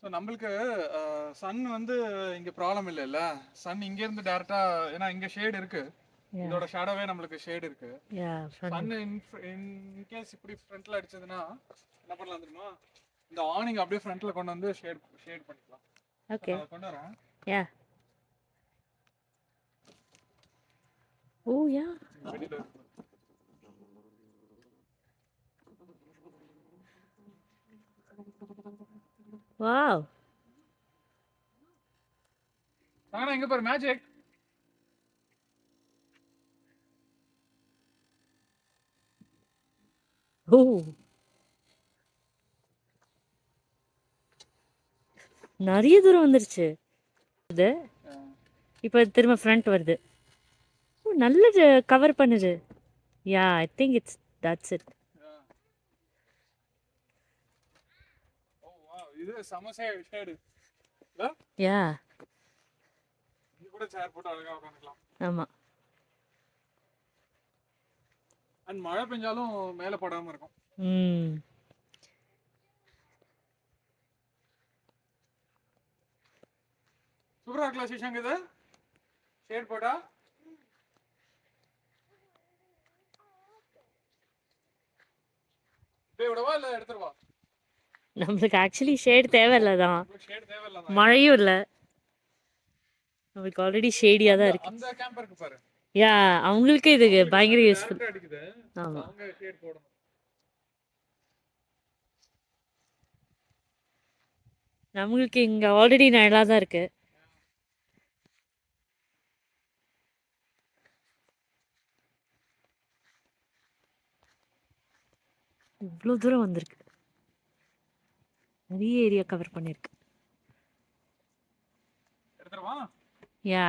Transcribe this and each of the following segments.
So நம்மளுக்கு Sun வந்து இங்க ப்ராப்ளம் இல்லைல்ல. சன் இங்க இருந்து டைரக்டா, ஏன்னா இங்க ஷேட் இருக்கு. Yeah. இதோட ஷேடோவே நம்மளுக்கு ஷேட் இருக்கு. Yeah, sun front. In case இப்படி ஃப்ரண்ட்ல அடிச்சதுன்னா என்ன பண்ணலாம் தெரியுமா? இந்த ஆனிங் அப்படியே ஃப்ரண்ட்ல கொண்டு வந்து ஷேட் பண்ணிக்கலாம். So Okay. நான் கொண்டு வரேன். Yeah. Oh, yeah. வெளியில இருக்கு. Wow. ஆனா இங்க பாரு மேஜிக். Oh. நிறைய தூரம் வந்துருச்சு இது. இப்போ திரும்ப ஃப்ரண்ட் வருது. ஓ, நல்லது கவர் பண்ணுது. Yeah, I think it's that's it. Oh wow, இது சமசே ஷேடு. யா. இது கூட சேர் போட்டு அழகா உட்காந்துக்கலாம். ஆமாம். அண்ட் மழை பெஞ்சாலும் மேலே படாம இருக்கும். ம். சூப்பரா இருக்கலாம் சீஷாங்க. இது ஷேட் போட்டா இப்படியே விடவா இல்லை எடுத்துருவா? நம்மளுக்கு ஆக்சுவலி ஷேட் தேவையில்ல தான். ஷேட் தேவையில்ல. மழையும் இல்லை, நம்மளுக்கு ஆல்ரெடி ஷேடியாக தான் இருக்கு. அந்த கேம்பருக்கு பாரு. யா, அவங்களுக்கு இது பயங்கர யூஸ்ஃபுல். டைரக்டா அடிக்குது. ஆமாம். அவங்க ஷேட் போடணும். நம்மளுக்கு இங்கே ஆல்ரெடி நல்லா தான் இருக்கு. இவ்வளோ தூரம் வந்திருக்கு. நிறைய ஏரியா கவர் பண்ணியிருக்கு. எடுத்துருவா? யா.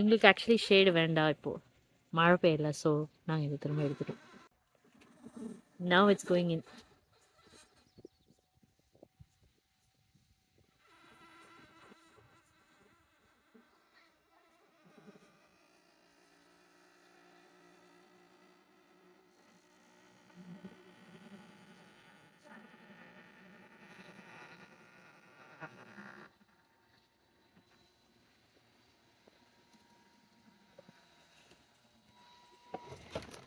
எங்களுக்கு ஆக்சுவலி ஷேடு வேண்டாம் இப்போது, மழை பெய்யல. ஸோ நாங்கள் இது திரும்ப எடுத்துட்டோம். Now it's going in.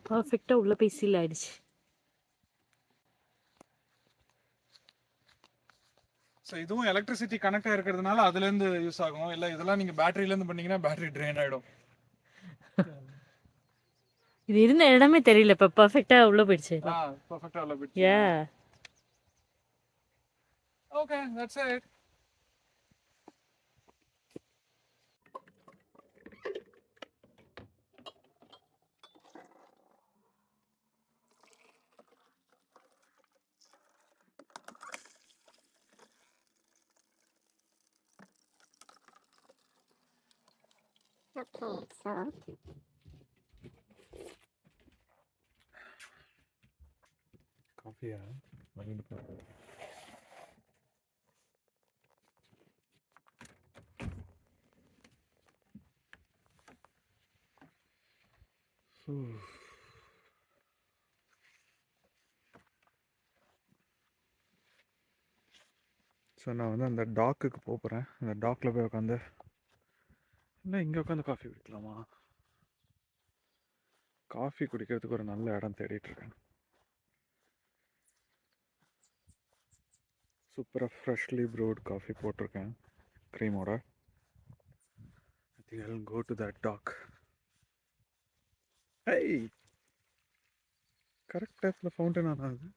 பர்ஃபெக்டாக உள்ளே போய் சீல் ஆயிடுச்சு. ஸோ இதுவும் எலக்ட்ரிசிட்டி கனெக்ட் ஆகிருக்கிறதுனால அதுலேருந்து யூஸ் ஆகும். இல்லை இதெல்லாம் நீங்கள் பேட்டரியிலேருந்து பண்ணீங்கன்னா பேட்டரி ட்ரெயின் ஆகிடும். இது இருந்த இடமே தெரியல, இப்போ பர்ஃபெக்டாக உள்ளே போயிடுச்சு. பர்ஃபெக்டாக உள்ள போயிடுச்சு. Yeah. Okay, that's it. Okay, so காஃபியா வாங்கிட்டு ஸோ நான் வந்து அந்த டாக்குக்கு போகிறேன். அந்த டாக்கில் போய் உட்காந்து, இல்லை இங்கே உட்காந்து காஃபி குடிக்கலாமா? காஃபி குடிக்கிறதுக்கு ஒரு நல்ல இடம் தேடிட்டுருக்கேன். சூப்பராக ஃப்ரெஷ்லி ப்ரூட் காஃபி போட்டிருக்கேன் க்ரீமோட. I think I will go to that dock. Hey, correct டைப்பில் ஃபவுண்டன் ஆனால் அது.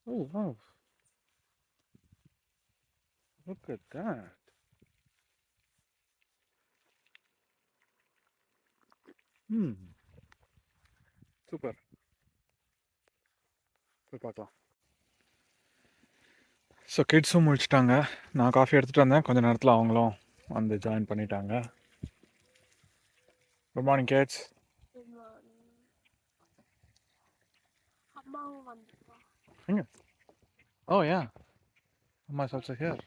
Oh wow, look at that. Super, போய் பார்க்கலாம். ஸோ கிட்ஸும் முடிச்சிட்டாங்க. நான் காஃபி எடுத்துகிட்டு வந்தேன், கொஞ்சம் நேரத்தில் அவங்களும் வந்து ஜாயின் பண்ணிட்டாங்க. Good morning kids. எங்க? ஓ யா, அம்மா இஸ் ஆல்சோ ஹியர்.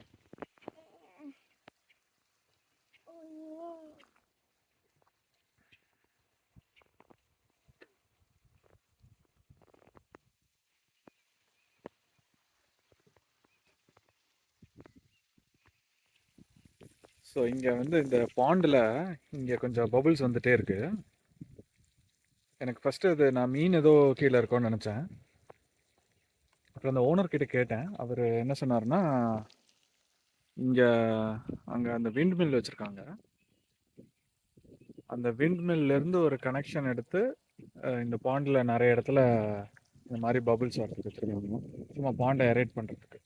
ஸோ இங்கே வந்து இந்த பாண்டில் இங்கே கொஞ்சம் பபுள்ஸ் வந்துட்டே இருக்கு. எனக்கு ஃபஸ்ட்டு அது நான் மீன் ஏதோ கீழே இருக்கோன்னு நினச்சேன். அப்புறம் அந்த ஓனர்கிட்ட கேட்டேன். அவர் என்ன சொன்னார்னா, இங்கே அங்கே அந்த விண்ட் மில் வச்சுருக்காங்க. அந்த விண்ட் மில்லேருந்து ஒரு கனெக்ஷன் எடுத்து இந்த பாண்டில் நிறைய இடத்துல இந்த மாதிரி பபுள்ஸ் வரதுக்கு வச்சுருக்காங்க. சும்மா பாண்டை எரேட் பண்ணுறதுக்கு,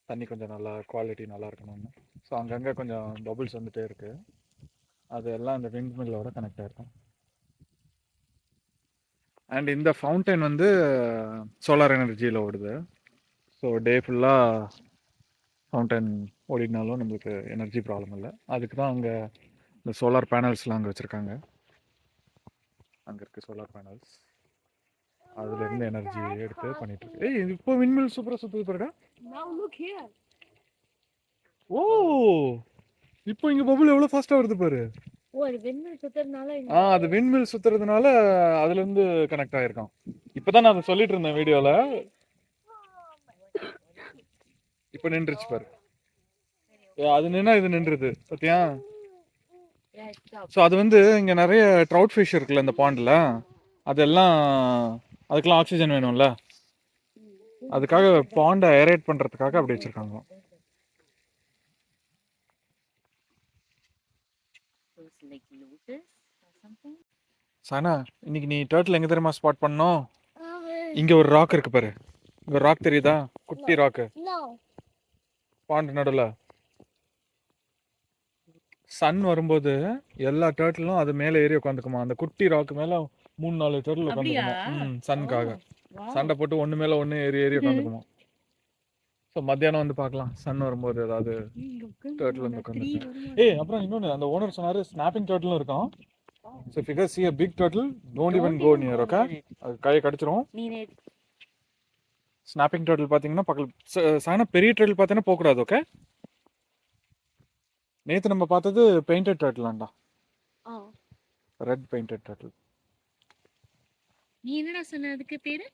தண்ணி கொஞ்சம் நல்லா குவாலிட்டி நல்லா இருக்கணும்னு. ஸோ அங்கங்கே கொஞ்சம் பபுள்ஸ் வந்துட்டே இருக்குது. அது எல்லாம் இந்த விண்ட் மில்லோட கனெக்ட் ஆகிருக்கும். அண்ட் இந்த ஃபவுண்டைன் வந்து சோலார் எனர்ஜியில் ஓடுது. ஸோ டே ஃபுல்லாக ஃபவுண்டைன் ஓடினாலும் நம்மளுக்கு எனர்ஜி ப்ராப்ளம் இல்லை. அதுக்கு தான் அங்கே இந்த சோலார் பேனல்ஸ்லாம் அங்கே வச்சுருக்காங்க. அங்கே இருக்குது சோலார் பேனல்ஸ், அதுலேருந்து எனர்ஜி எடுத்து பண்ணிட்டு இருக்கு. ஏய், இப்போ விண்மில் சூப்பராக சுற்றுது பாருடா. ஓ, இப்போ இங்கே பபுள் எவ்வளோ ஃபாஸ்ட்டாக வருது பாரு. அது விண்மில் சுற்றுறதுனால அதுலேருந்து கனெக்ட் ஆகிருக்கான். இப்போ தான் நான் அதை சொல்லிட்டு இருந்தேன் வீடியோவில். இப்போ நின்றுச்சு பாரு. அது நின்னா இது நின்றுது பார்த்தியா. ஸோ அது வந்து இங்கே நிறைய ட்ரவுட் ஃபிஷ் இருக்குல்ல இந்த பாண்டில், அதெல்லாம் அதுக்கெல்லாம் ஆக்சிஜன் வேணும்ல, அதுக்காக பாண்டை ஏரேட் பண்ணுறதுக்காக அப்படி வச்சுருக்காங்க. சானா, இன்னைக்கு நீ டர்ட்டில் எங்கே தெரியுமா ஸ்பாட் பண்ணோம்? இங்கே ஒரு ராக் இருக்கு பாரு. இங்கே ராக் தெரியுதா? குட்டி ராக்கு பாண்டு நடுவில். சன் வரும்போது எல்லா டர்ட்டிலும் அது மேலே ஏறி உட்காந்துக்குமா. அந்த குட்டி ராக்கு மேலே 3-4 டர்ட்டில் உட்காந்துக்குமா. சனுக்காக சண்டை போட்டு ஒன்று மேலே ஒன்று ஏறி ஏறி உட்காந்துக்குமா. ஸோ மத்தியானம் வந்து பார்க்கலாம் சன் வரும்போது ஏதாவது டர்ட்டில் வந்து உட்காந்து. அப்புறம் இன்னொன்று அந்த ஓனர் சொன்னார், ஸ்னாப்பிங் டர்ட்டிலும் இருக்கும். So if you guys see a big turtle, don't even go near, okay? அது கையை கடிச்சிரும். ஸ்னாப்பிங் டர்ட்டில் பார்த்தீங்கன்னா பக்கத்தில் சாயனா பெரிய டர்ட்டில் பார்த்தீங்கன்னா போகக்கூடாது, ஓகே? நேற்று நம்ம பார்த்தது பெயிண்டட் டர்ட்டிலாண்டா, ரெட் பெயிண்டட் டர்ட்டில். நீ என்னடா சொன்ன அதுக்கு பேரு?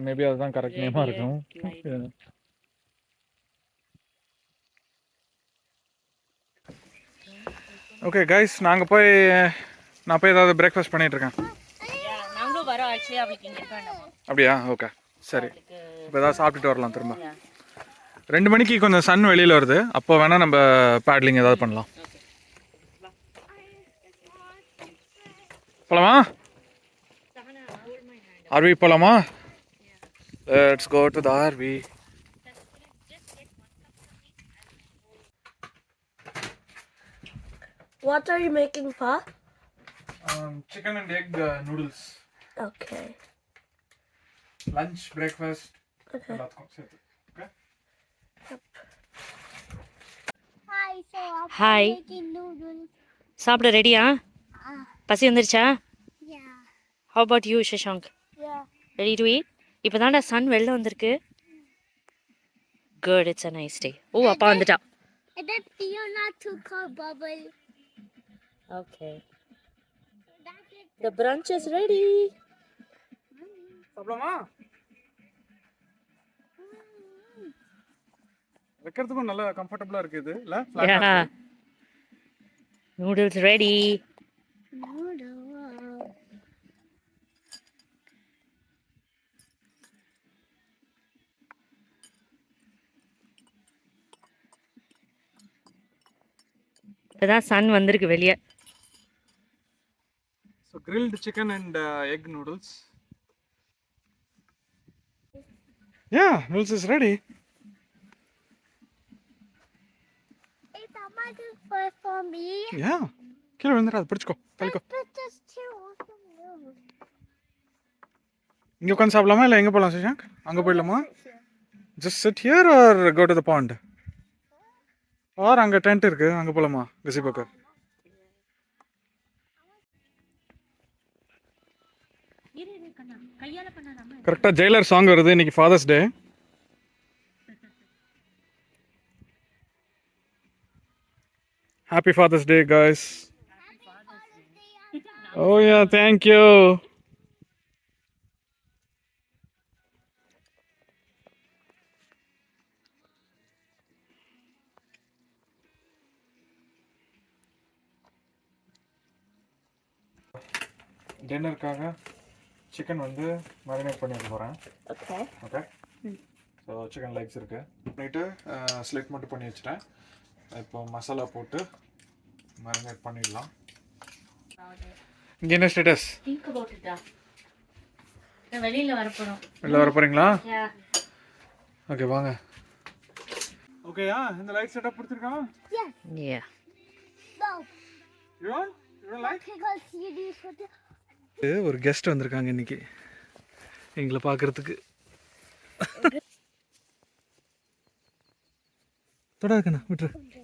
மேபி அதுதான் கரெக்ட் நேமாக இருக்கும். ஓகே கைஸ், நான் போய் ஏதாவது பிரேக்ஃபாஸ்ட் பண்ணிட்டு இருக்கேன். அப்படியா? ஓகே, சரி. இப்போ ஏதாவது சாப்பிட்டுட்டு வரலாம் திரும்ப. 2 மணிக்கு கொஞ்சம் சன் வெளியில் வருது, அப்போ வேணால் நம்ம பேட்லிங் ஏதாவது பண்ணலாம். போலாமா? ஆர்வி போலாமா? Let's go to the RV. What are you making, Pa? Chicken and egg noodles. Okay. Lunch, breakfast. Okay. Okay. Hi, so Hi. making noodles. சாப்பிட ரெடியா? பசி வந்துருச்சா? Yeah. How about you, Shashank? Yeah. Ready to eat? இப்போ தான்டா Sun வெளில வந்திருக்கு. Good, it's a nice day. ஓ, அப்பா வந்துட்டா. And then you're not too cold, bubble. Okay. The brunch is ready. சாப்பிடலாமா? வைக்கிறதுக்கும் நல்ல கம்ஃபர்டபுளா இருக்கு இது, இல்ல? Yeah. Noodles ready. இப்பதான் சன் வந்திருக்கு வெளியே. So grilled chicken and egg noodles. Yeah, noodles is ready. Is that for me? Yeah. கீழே விழுந்துடாது, பிடிச்சிக்கோ, தள்ளிக்கோ. Just two awesome noodles. இங்கே உட்காந்து சாப்பிடலாமா இல்லை எங்கே போகலாம் சஷாங்க்? அங்கே போயிடலாமா? Just sit here or go to the pond? Or அங்கே டென்ட் இருக்கு, அங்கே போகலாமா கசிபோக்கு? கரெக்டாக ஜெயிலர் சாங் வருது இன்னைக்கு, Father's Day. Happy Father's Day, guys. Oh yeah, thank you. டின்னருக்காக சிக்கன் வந்து மேரினேட் பண்ணி வைக்க போகிறேன். Okay. Okay, so chicken legs இருக்குது பண்ணிவிட்டு ஸ்லிட் மட்டும் பண்ணி வச்சுட்டேன். இப்போ மசாலா போட்டு மேரினேட் பண்ணிடலாம். இங்கே என்ன ஸ்டேட்டஸ்? திங்க் அபவுட் இட்டா. நான் வெளியில வர போறோம். வெளில வர போகிறீங்களா? யா. ஓகே வாங்க. ஓகேயா, இந்த லைட் செட்டப் பிடிச்சிருக்கா? Yes. Yeah. No. You don't like? Because you do something. ஒரு கெஸ்ட் வந்திருக்காங்க இன்னைக்கு எங்களை பார்க்கறதுக்கு. தொடாதுக்கண்ணா விட்டுரு.